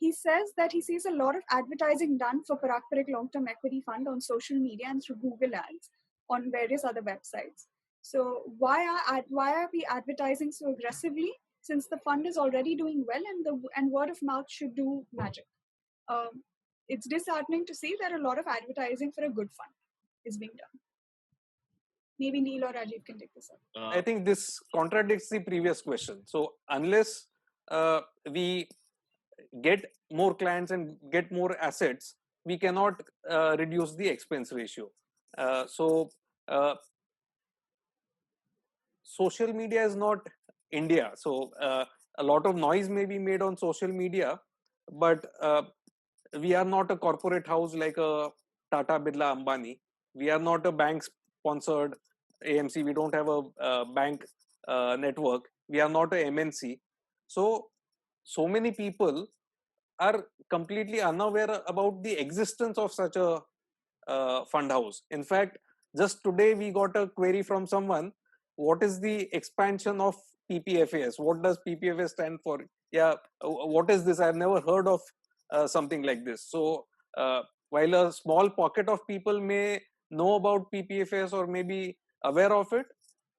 He says that he sees a lot of advertising done for Parag Parikh Long-Term Equity Fund on social media and through Google Ads on various other websites. So why are we advertising so aggressively, since the fund is already doing well and word of mouth should do magic? It's disheartening to see that a lot of advertising for a good fund is being done. Maybe Neil or Rajiv can take this up. I think this contradicts the previous question. So unless we get more clients and get more assets, we cannot reduce the expense ratio. So social media is not India. So a lot of noise may be made on social media, but we are not a corporate house like a Tata, Birla, Ambani. We are not a bank sponsored AMC. We don't have a bank network. We are not a MNC. So many people are completely unaware about the existence of such a fund house. In fact, just today we got a query from someone: what is the expansion of PPFAS? What does PPFAS stand for? Yeah, what is this? I've never heard of something like this. So while a small pocket of people may know about PPFAS or may be aware of it,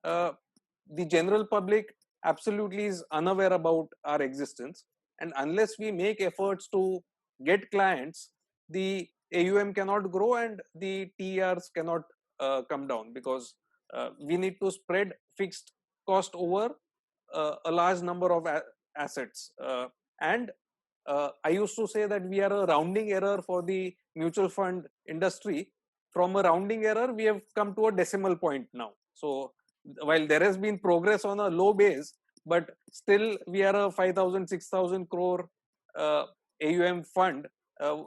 the general public absolutely is unaware about our existence. And unless we make efforts to get clients, the AUM cannot grow and the TERs cannot come down, because we need to spread fixed cost over a large number of assets. And I used to say that we are a rounding error for the mutual fund industry. From a rounding error, we have come to a decimal point now. So while there has been progress on a low base, but still we are a 5,000, 6,000 crore AUM fund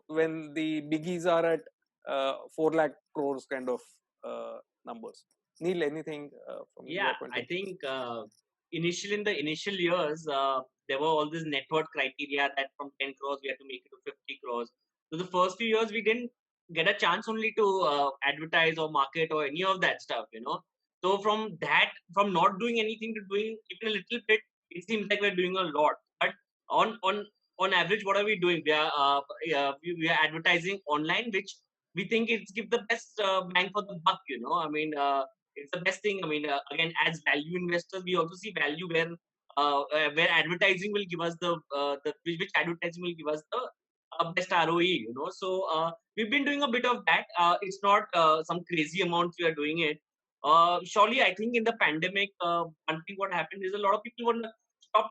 when the biggies are at 4 lakh crores kind of numbers. Neil, anything from your point of view? I think initially in the initial years, there were all these net worth criteria that from 10 crores we had to make it to 50 crores. So the first few years we didn't get a chance only to advertise or market or any of that stuff, So from not doing anything to doing even a little bit, it seems like we're doing a lot. But on average, what are we doing? We are advertising online, which we think it's give the best bang for the buck. I mean, it's the best thing. I mean, again, as value investors, we also see value where advertising will give us which advertising will give us the best ROE. So we've been doing a bit of that. It's not some crazy amounts we are doing it. Surely, I think in the pandemic, one thing what happened is a lot of people would stop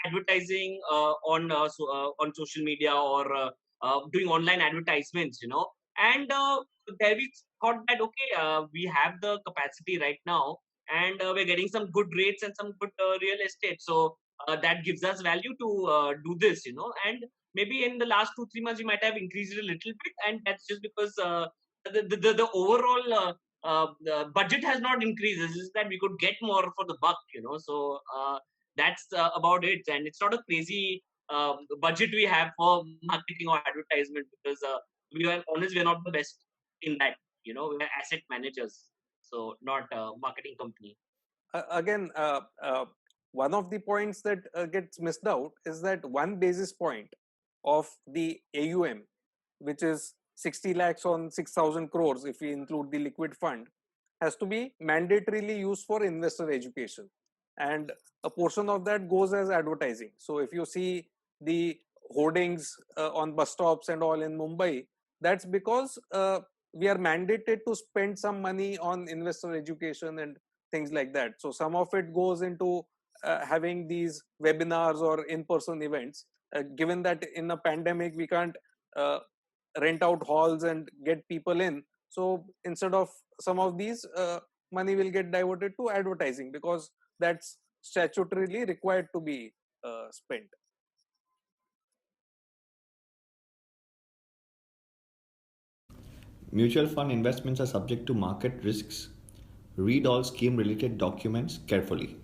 advertising on social media or doing online advertisements, and there we thought that okay, we have the capacity right now, and we're getting some good rates and some good real estate, so that gives us value to do this, and maybe in the last 2-3 months we might have increased it a little bit, and that's just because the overall the budget has not increased. It's just that we could get more for the buck, so that's about it. And it's not a crazy budget we have for marketing or advertisement, because we are honest, we're not the best in that. We're asset managers, so not a marketing company. Again, one of the points that gets missed out is that 1 basis point of the AUM, which is 60 lakhs on 6,000 crores if we include the liquid fund, has to be mandatorily used for investor education, and a portion of that goes as advertising. So if you see the hoardings on bus stops and all in Mumbai, that's because we are mandated to spend some money on investor education and things like that. So some of it goes into having these webinars or in-person events. Given that in a pandemic we can't rent out halls and get people in, so instead of some of these, money will get diverted to advertising, because that's statutorily required to be spent. Mutual fund investments are subject to market risks. Read all scheme related documents carefully.